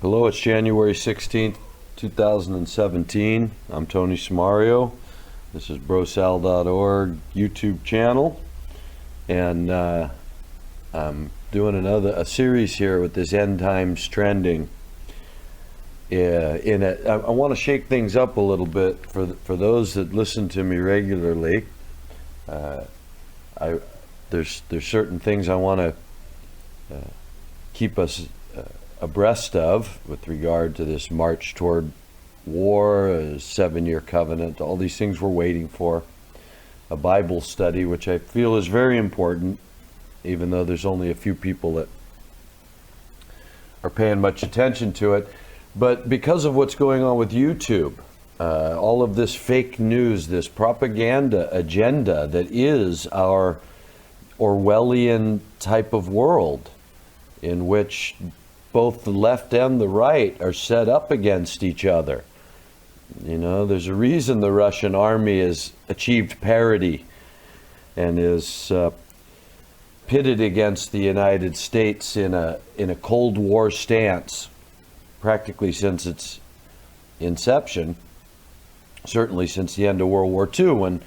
Hello, it's January 16th, 2017. I'm Tony Samario. This is BroSal.org YouTube channel. And I'm doing a series here with this End Times Trending. I want to shake things up a little bit for those that listen to me regularly. There's certain things I want to keep us abreast of with regard to this march toward war, a 7-year covenant, all these things we're waiting for, a Bible study, which I feel is very important, even though there's only a few people that are paying much attention to it. But because of what's going on with YouTube, all of this fake news, this propaganda agenda that is our Orwellian type of world, in which both the left and the right are set up against each other. You know, there's a reason the Russian army has achieved parity and is pitted against the United States in a Cold War stance, practically since its inception, certainly since the end of World War II, when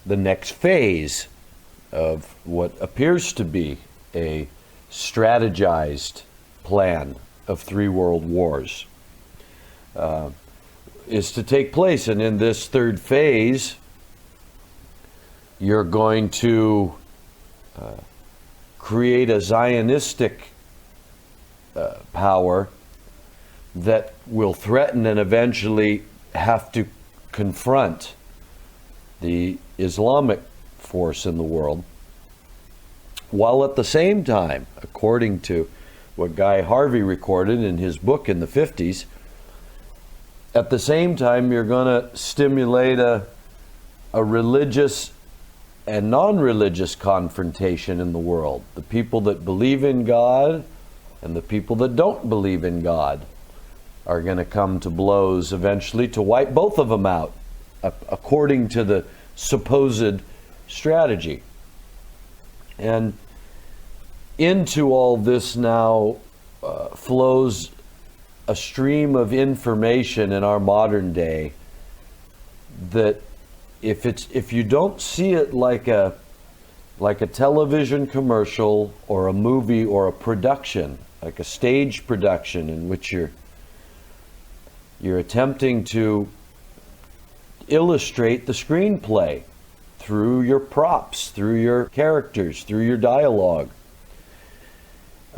the next phase of what appears to be a strategized plan of 3 world wars is to take place. And in this third phase, you're going to create a Zionistic power that will threaten and eventually have to confront the Islamic force in the world, while at the same time, according to what Guy Harvey recorded in his book in the 50s, at the same time you're going to stimulate a religious and non-religious confrontation in the world. The people that believe in God and the people that don't believe in God are going to come to blows eventually to wipe both of them out, according to the supposed strategy. And into all this now flows a stream of information in our modern day that if you don't see it like a television commercial or a movie or a production, like a stage production in which you're attempting to illustrate the screenplay through your props, through your characters, through your dialogue.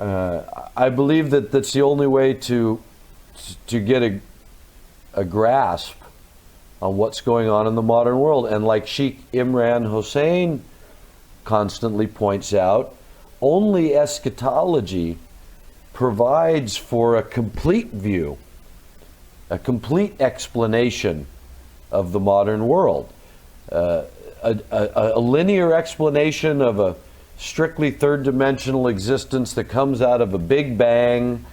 I believe that that's the only way to get a grasp on what's going on in the modern world. And like Sheikh Imran Hussein constantly points out, only eschatology provides for a complete view, a complete explanation of the modern world. A linear explanation of a strictly third-dimensional existence that comes out of a big bang,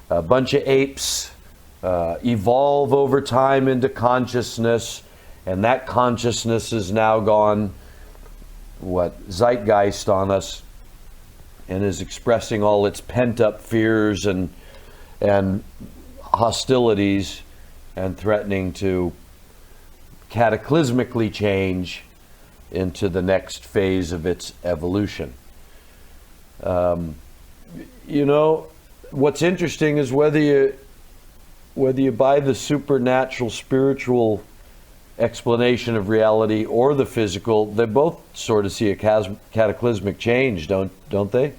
a bunch of apes evolve over time into consciousness, and that consciousness has now gone zeitgeist on us and is expressing all its pent-up fears and hostilities and threatening to cataclysmically change into the next phase of its evolution. You know, what's interesting is whether you buy the supernatural, spiritual explanation of reality or the physical, they both sort of see a cataclysmic change, don't they?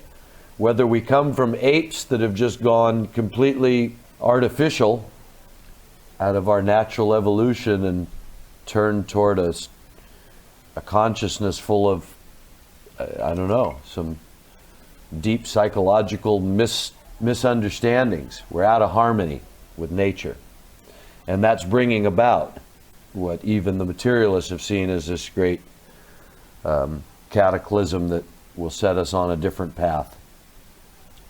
Whether we come from apes that have just gone completely artificial out of our natural evolution and turned toward a consciousness full of, I don't know, some deep psychological misunderstandings. We're out of harmony with nature. And that's bringing about what even the materialists have seen as this great cataclysm that will set us on a different path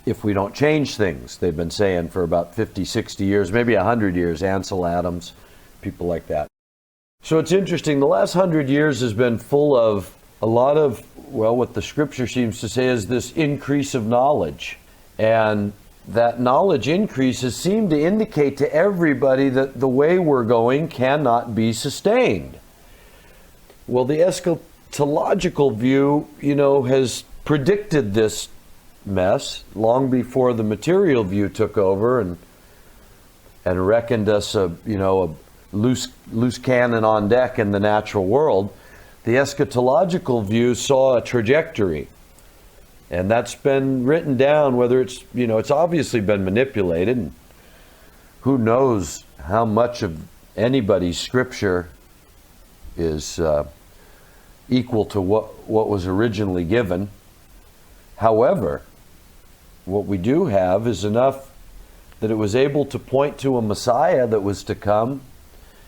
if we don't change things. They've been saying for about 50, 60 years, maybe 100 years, Ansel Adams, people like that. So it's interesting, the last 100 years has been full of a lot of, well, what the scripture seems to say is this increase of knowledge. And that knowledge increases seem to indicate to everybody that the way we're going cannot be sustained. Well, the eschatological view, has predicted this mess long before the material view took over and reckoned us a loose cannon on deck in the natural world. The eschatological view saw a trajectory, and that's been written down. Whether it's obviously been manipulated, and who knows how much of anybody's scripture is equal to what was originally given. However, what we do have is enough that it was able to point to a Messiah that was to come.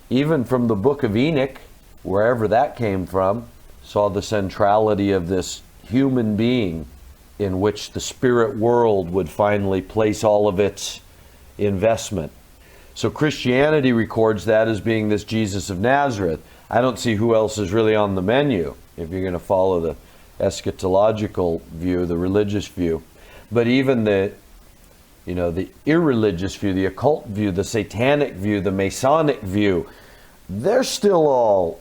Even from the book of Enoch, wherever that came from, saw the centrality of this human being in which the spirit world would finally place all of its investment. So Christianity records that as being this Jesus of Nazareth. I don't see who else is really on the menu if you're going to follow the eschatological view, the religious view. But even the irreligious view, the occult view, the satanic view, the Masonic view, they're still all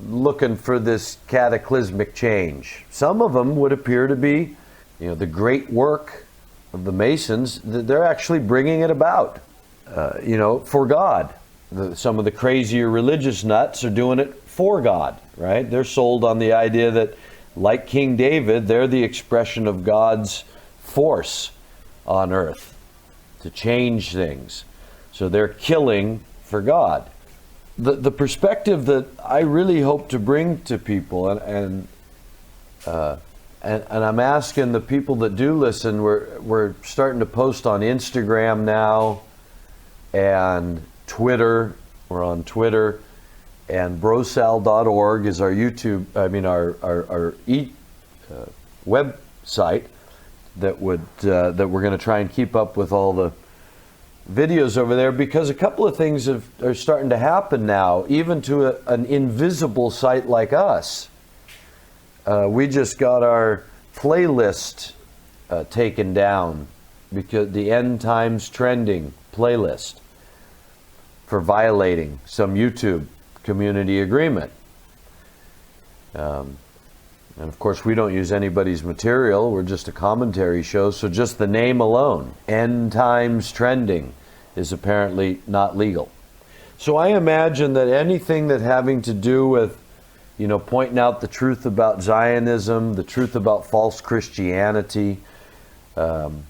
looking for this cataclysmic change. Some of them would appear to be, the great work of the Masons, they're actually bringing it about, for God. Some of the crazier religious nuts are doing it for God, right? They're sold on the idea that, like King David, they're the expression of God's force on earth to change things. So they're killing for God. The perspective that I really hope to bring to people, and I'm asking the people that do listen, we're starting to post on Instagram now and Twitter. We're on Twitter, and BroSal.org is our website that we're going to try and keep up with all the videos over there, because a couple of things are starting to happen now, even to an invisible site like us. We just got our playlist taken down, because the End Times Trending playlist, for violating some YouTube community agreement. And of course, we don't use anybody's material. We're just a commentary show. So just the name alone, End Times Trending, is apparently not legal. So I imagine that anything that having to do with, pointing out the truth about Zionism, the truth about false Christianity, the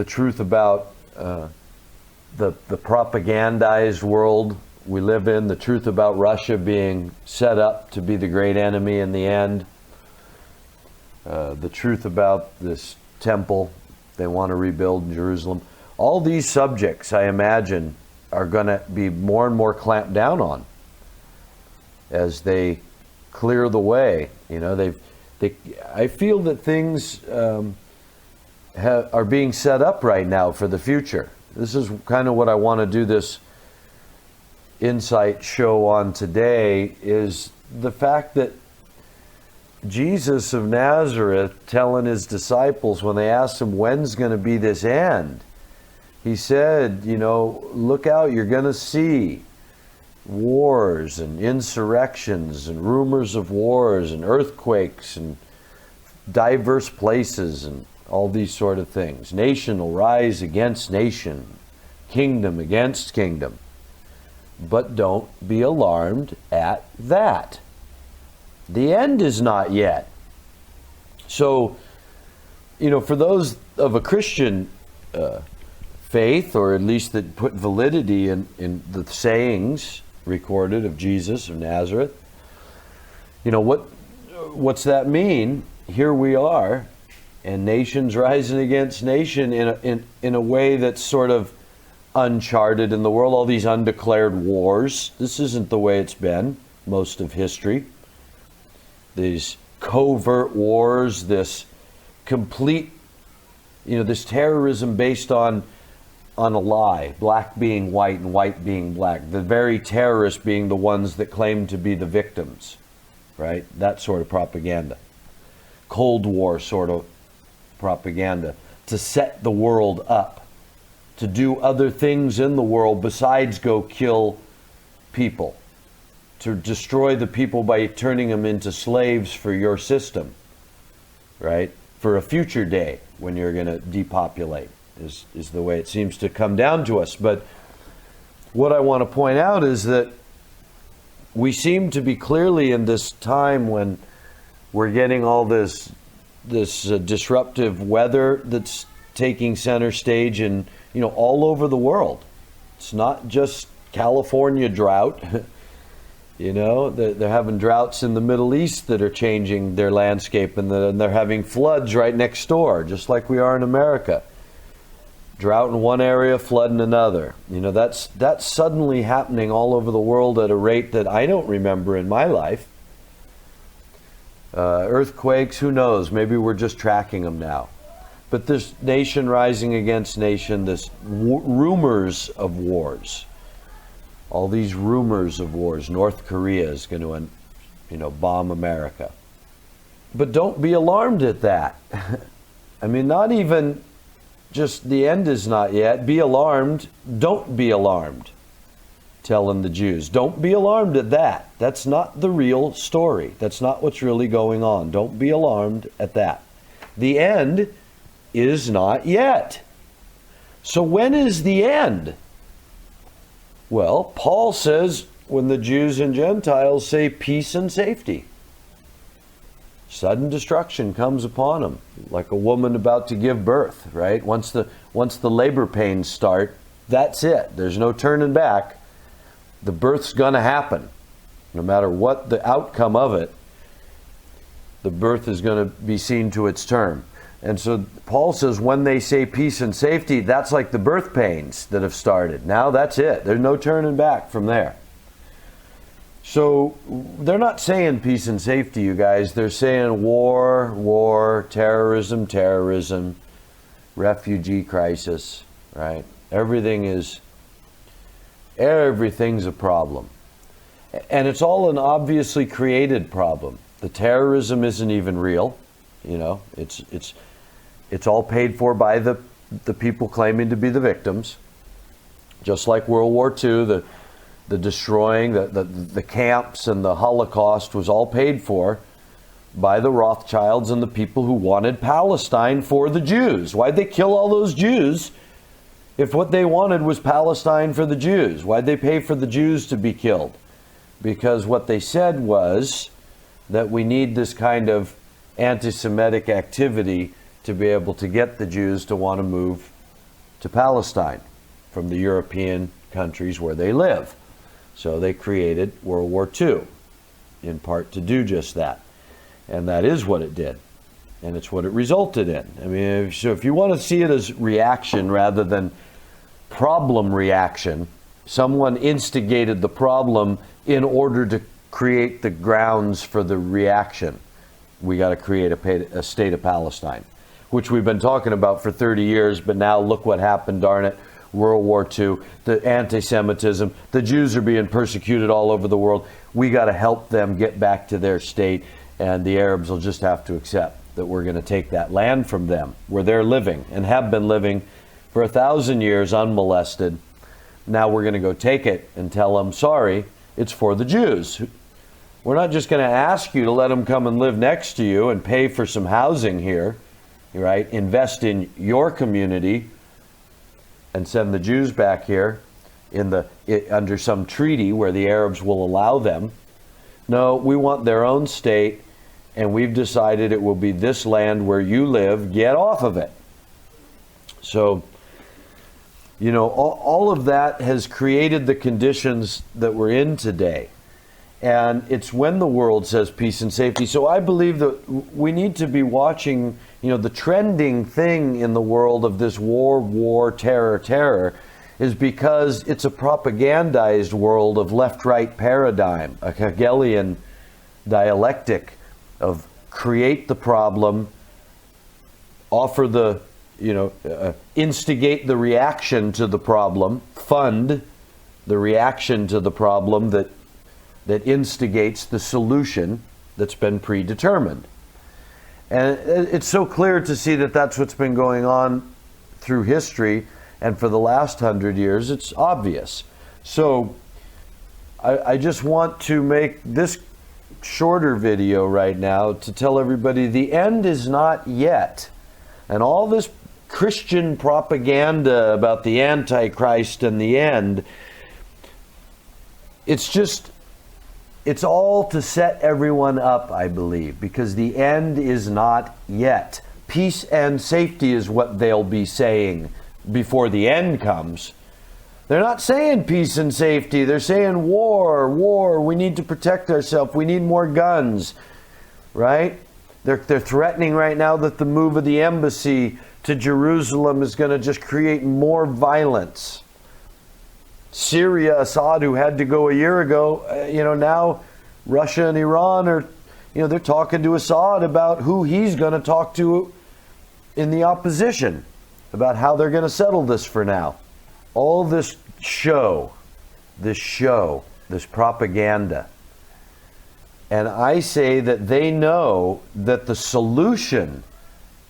truth about the propagandized world we live in, the truth about Russia being set up to be the great enemy in the end, the truth about this temple they want to rebuild in Jerusalem. All these subjects, I imagine, are going to be more and more clamped down on as they clear the way. I feel that things are being set up right now for the future. This is kind of what I want to do this insight show on today, is the fact that Jesus of Nazareth telling his disciples, when they asked him, when's going to be this end? He said, look out, you're going to see wars and insurrections and rumors of wars and earthquakes and diverse places and all these sort of things. Nation will rise against nation, kingdom against kingdom. But don't be alarmed at that. The end is not yet. So, for those of a Christian faith, or at least that put validity in the sayings recorded of Jesus of Nazareth, what's that mean? Here we are, and nations rising against nation in a way that's sort of uncharted in the world. All these undeclared wars. This isn't the way it's been most of history. These covert wars, this complete, this terrorism based on a lie, black being white and white being black, the very terrorists being the ones that claim to be the victims, right? That sort of propaganda. Cold War sort of propaganda to set the world up to do other things in the world besides go kill people, to destroy the people by turning them into slaves for your system, right? For a future day when you're going to depopulate is the way it seems to come down to us. But what I want to point out is that we seem to be clearly in this time when we're getting all this disruptive weather that's taking center stage in, all over the world. It's not just California drought. They're having droughts in the Middle East that are changing their landscape, and they're having floods right next door, just like we are in America. Drought in one area, flood in another. That's suddenly happening all over the world at a rate that I don't remember in my life. Earthquakes, who knows? Maybe we're just tracking them now. But this nation rising against nation, this rumors of wars. All these rumors of wars. North Korea is going to, bomb America. But don't be alarmed at that. I mean, not even just the end is not yet. Be alarmed. Don't be alarmed. Telling the Jews. Don't be alarmed at that. That's not the real story. That's not what's really going on. Don't be alarmed at that. The end is not yet. So when is the end? Well, Paul says when the Jews and Gentiles say peace and safety, sudden destruction comes upon them, like a woman about to give birth, right? Once the labor pains start, that's it. There's no turning back. The birth's going to happen. No matter what the outcome of it, the birth is going to be seen to its term. And so Paul says when they say peace and safety, that's like the birth pains that have started. Now that's it. There's no turning back from there. So they're not saying peace and safety, you guys. They're saying war, terrorism, refugee crisis, right? Everything's a problem. And it's all an obviously created problem. The terrorism isn't even real. It's all paid for by the people claiming to be the victims. Just like World War II, the destroying, the camps and the Holocaust was all paid for by the Rothschilds and the people who wanted Palestine for the Jews. Why'd they kill all those Jews if what they wanted was Palestine for the Jews? Why'd they pay for the Jews to be killed? Because what they said was that we need this kind of anti-Semitic activity to be able to get the Jews to want to move to Palestine from the European countries where they live. So they created World War II, in part to do just that. And that is what it did. And it's what it resulted in. I mean, so if you want to see it as reaction rather than problem reaction, someone instigated the problem in order to create the grounds for the reaction. We got to create a state of Palestine, which we've been talking about for 30 years, but now look what happened, darn it. World War II, the anti-Semitism, the Jews are being persecuted all over the world. We got to help them get back to their state, and the Arabs will just have to accept that we're going to take that land from them, where they're living and have been living for 1,000 years unmolested. Now we're going to go take it and tell them, sorry, it's for the Jews. We're not just going to ask you to let them come and live next to you and pay for some housing here, right? Invest in your community and send the Jews back here under some treaty where the Arabs will allow them. No, we want their own state, and we've decided it will be this land where you live. Get off of it. So, all of that has created the conditions that we're in today. And it's when the world says peace and safety. So I believe that we need to be watching, the trending thing in the world of this war, terror, is because it's a propagandized world of left-right paradigm, a Hegelian dialectic of create the problem, offer the, instigate the reaction to the problem, fund the reaction to the problem that instigates the solution that's been predetermined. And it's so clear to see that that's what's been going on through history. And for the last 100 years, it's obvious. So I just want to make this shorter video right now to tell everybody the end is not yet. And all this Christian propaganda about the Antichrist and the end, it's all to set everyone up, I believe, because the end is not yet. Peace and safety is what they'll be saying before the end comes. They're not saying peace and safety. They're saying war. We need to protect ourselves. We need more guns, right? They're threatening right now that the move of the embassy to Jerusalem is going to just create more violence. Syria, Assad, who had to go a year ago, now Russia and Iran are, they're talking to Assad about who he's going to talk to in the opposition, about how they're going to settle this for now. All this this propaganda. And I say that they know that the solution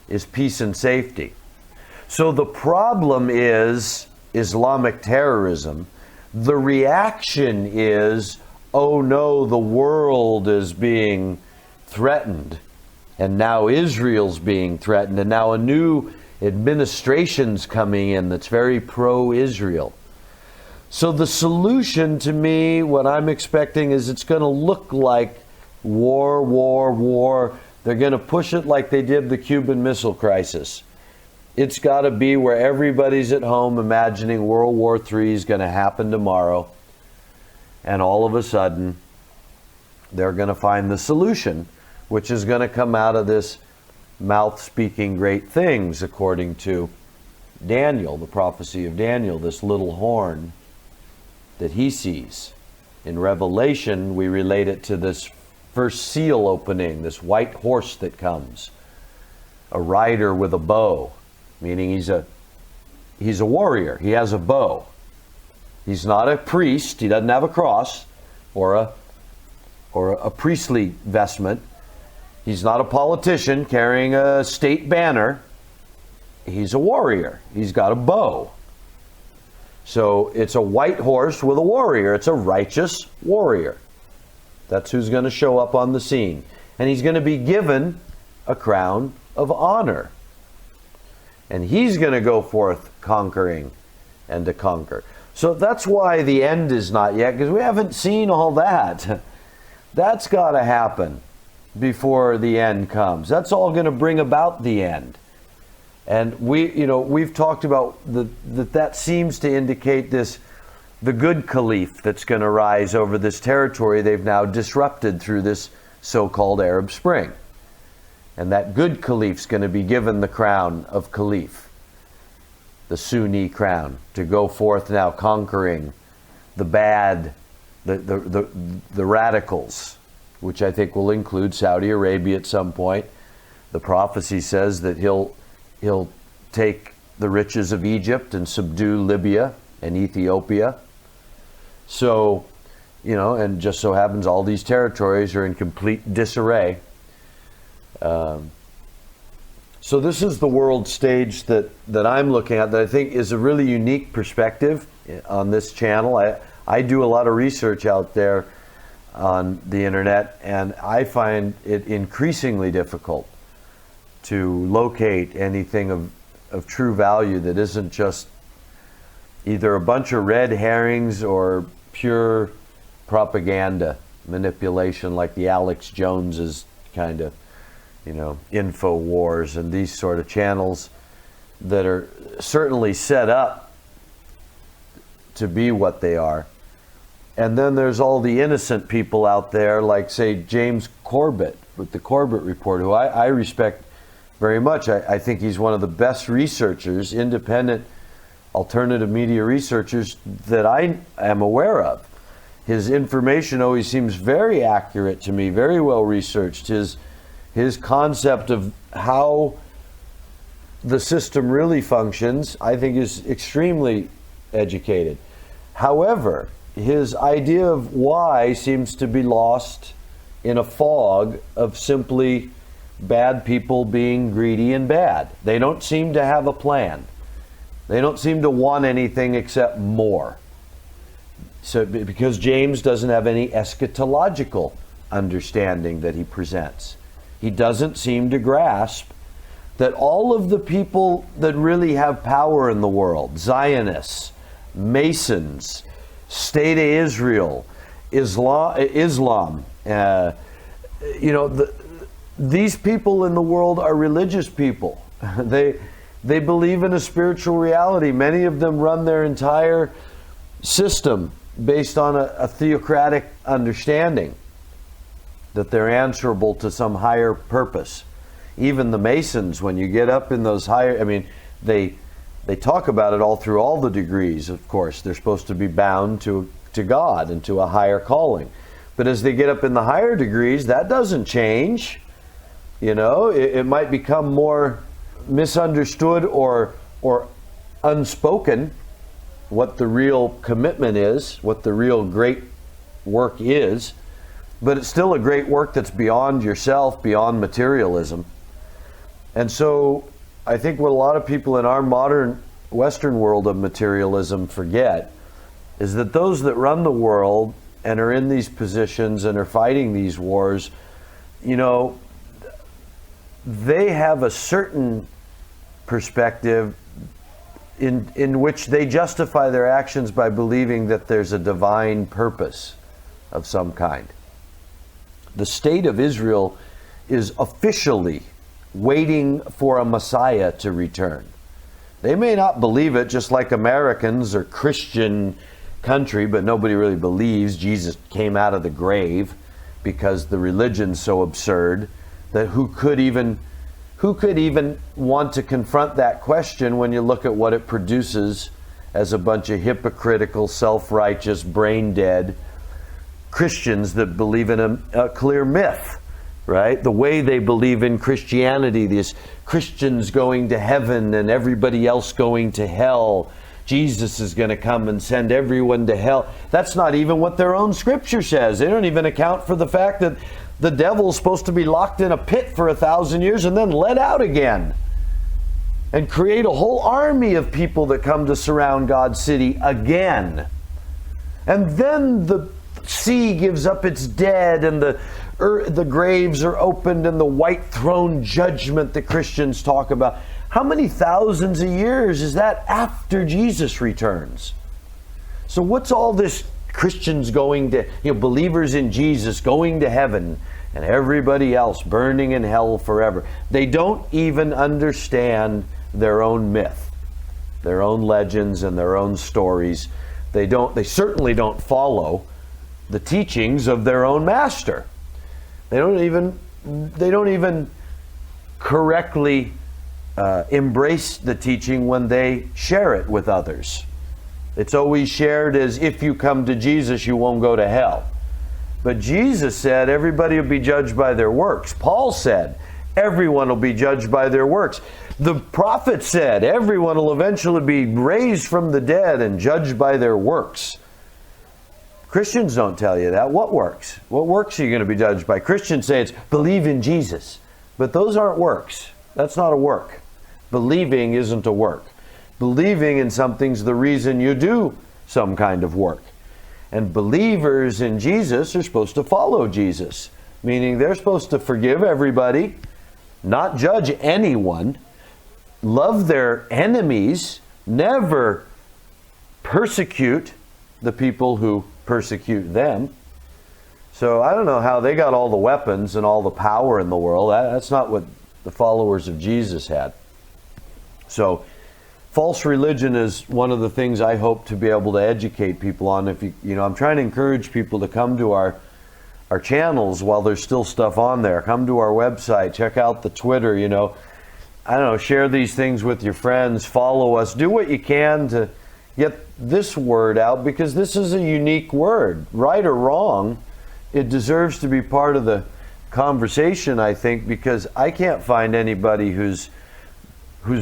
is peace and safety. So the problem is Islamic terrorism. The reaction is, oh no, the world is being threatened. And now Israel's being threatened. And now a new administration's coming in that's very pro-Israel. So the solution to me, what I'm expecting is it's going to look like war. They're going to push it like they did the Cuban Missile Crisis. It's got to be where everybody's at home imagining World War III is going to happen tomorrow. And all of a sudden, they're going to find the solution, which is going to come out of this mouth speaking great things, according to Daniel, the prophecy of Daniel, this little horn that he sees. In Revelation, we relate it to this first seal opening, this white horse that comes, a rider with a bow, meaning he's a warrior. He has a bow. He's not a priest. He doesn't have a cross or a priestly vestment. He's not a politician carrying a state banner. He's a warrior. He's got a bow. So it's a white horse with a warrior. It's a righteous warrior. That's who's going to show up on the scene. And he's going to be given a crown of honor. And he's going to go forth conquering and to conquer. So that's why the end is not yet, because we haven't seen all that. That's got to happen before the end comes. That's all going to bring about the end. And we've talked about that seems to indicate the good caliph that's going to rise over this territory they've now disrupted through this so-called Arab Spring. And that good caliph's going to be given the crown of caliph, the Sunni crown, to go forth now conquering the bad, the radicals, which I think will include Saudi Arabia at some point. The prophecy says that he'll take the riches of Egypt and subdue Libya and Ethiopia. So, and just so happens all these territories are in complete disarray. So this is the world stage that I'm looking at, that I think is a really unique perspective on this channel. I do a lot of research out there on the internet, and I find it increasingly difficult to locate anything of true value that isn't just either a bunch of red herrings or pure propaganda manipulation, like the Alex Joneses kind of, info wars and these sort of channels that are certainly set up to be what they are. And then there's all the innocent people out there, like, say, James Corbett with the Corbett Report, who I respect very much. I think he's one of the best researchers, independent alternative media researchers that I am aware of. His information always seems very accurate to me, very well researched. His concept of how the system really functions, I think, is extremely educated. However, his idea of why seems to be lost in a fog of simply bad people being greedy and bad. They don't seem to have a plan. They don't seem to want anything except more. So, because James doesn't have any eschatological understanding that he presents. He doesn't seem to grasp that all of the people that really have power in the world, Zionists, Masons, State of Israel, Islam, these people in the world are religious people. They believe in a spiritual reality. Many of them run their entire system based on a theocratic understanding that they're answerable to some higher purpose. Even the Masons, when you get up in those higher, they talk about it all through all the degrees, of course. They're supposed to be bound to God and to a higher calling. But as they get up in the higher degrees, that doesn't change. It might become more misunderstood or unspoken what the real commitment is, what the real great work is, but it's still a great work that's beyond yourself, beyond materialism. And so I think what a lot of people in our modern Western world of materialism forget is that those that run the world and are in these positions and are fighting these wars, they have a certain perspective in which they justify their actions by believing that there's a divine purpose of some kind. The state of Israel is officially waiting for a Messiah to return. They may not believe it, just like Americans or Christian country, but nobody really believes Jesus came out of the grave, because the religion's so absurd that who could even want to confront that question when you look at what it produces as a bunch of hypocritical, self-righteous, brain-dead Christians that believe in a clear myth, right? The way they believe in Christianity, these Christians going to heaven and everybody else going to hell. Jesus is going to come and send everyone to hell. That's not even what their own scripture says. They don't even account for the fact that the devil's supposed to be locked in a pit for 1,000 years and then let out again, and create a whole army of people that come to surround God's city again. And then the sea gives up its dead, and the graves are opened, and the white throne judgment that Christians talk about. How many thousands of years is that after Jesus returns? So what's all this Christians going to, believers in Jesus going to heaven and everybody else burning in hell forever? They don't even understand their own myth, their own legends and their own stories. They certainly don't follow the teachings of their own master. They don't even correctly embrace the teaching when they share it with others. It's always shared as, if you come to Jesus, you won't go to hell. But Jesus said everybody will be judged by their works. Paul said everyone will be judged by their works. The prophet said everyone will eventually be raised from the dead and judged by their works. Christians don't tell you that. What works? What works are you going to be judged by? Christians say it's believe in Jesus. But those aren't works. That's not a work. Believing isn't a work. Believing in something's the reason you do some kind of work. And believers in Jesus are supposed to follow Jesus, meaning they're supposed to forgive everybody, not judge anyone, love their enemies, never persecute the people who persecute them. So I don't know how they got all the weapons and all the power in the world. That's not what the followers of Jesus had. So false religion is one of the things I hope to be able to educate people on. I'm trying to encourage people to come to our channels while there's still stuff on there. Come to our website, check out the Twitter, share these things with your friends, follow us, do what you can to get this word out, because this is a unique word. Right or wrong, it deserves to be part of the conversation, I think, because I can't find anybody who's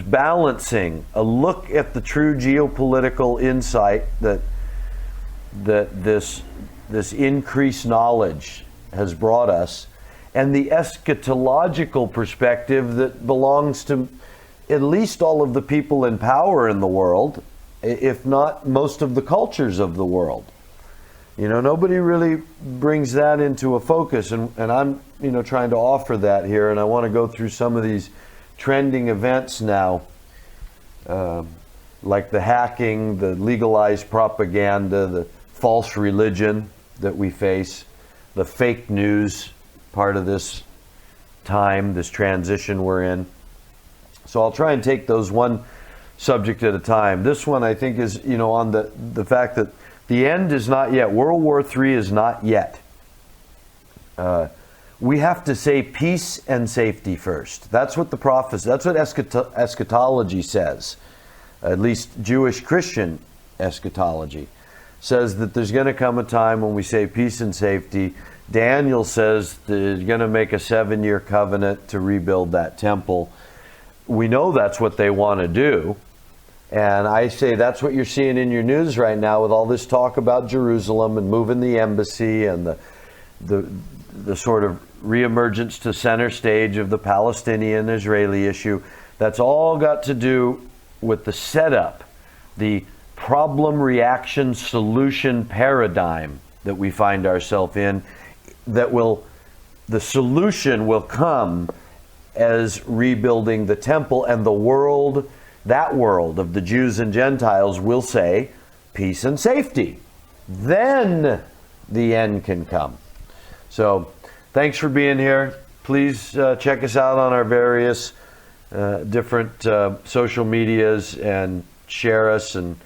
balancing a look at the true geopolitical insight that this increased knowledge has brought us, and the eschatological perspective that belongs to at least all of the people in power in the world, if not most of the cultures of the world. Nobody really brings that into a focus, and I'm, trying to offer that here, and I want to go through some of these trending events now, like the hacking, the legalized propaganda, the false religion that we face, the fake news part of this time, this transition we're in. So I'll try and take those one subject at a time. This one I think is, on the fact that the end is not yet. World War III is not yet. We have to say peace and safety first. That's what the prophecy, that's what eschatology says. At least Jewish Christian eschatology says that there's going to come a time when we say peace and safety. Daniel says they're going to make a 7-year covenant to rebuild that temple. We know that's what they want to do. And I say that's what you're seeing in your news right now with all this talk about Jerusalem and moving the embassy and the sort of reemergence to center stage of the Palestinian-Israeli issue. That's all got to do with the setup, the problem, reaction, solution paradigm that we find ourselves in, the solution will come as rebuilding the temple, and the world, that world of the Jews and Gentiles, will say peace and safety. Then the end can come. So thanks for being here. Please check us out on our various different social medias and share us and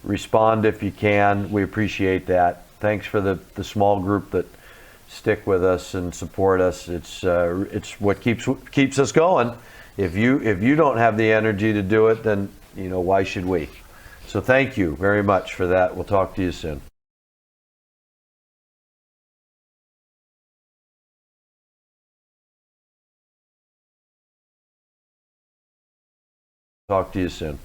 respond if you can. We appreciate that. Thanks for the small group that stick with us and support us. It's what keeps us going. If you don't have the energy to do it, then why should we? So thank you very much for that. We'll talk to you soon. Talk to you soon.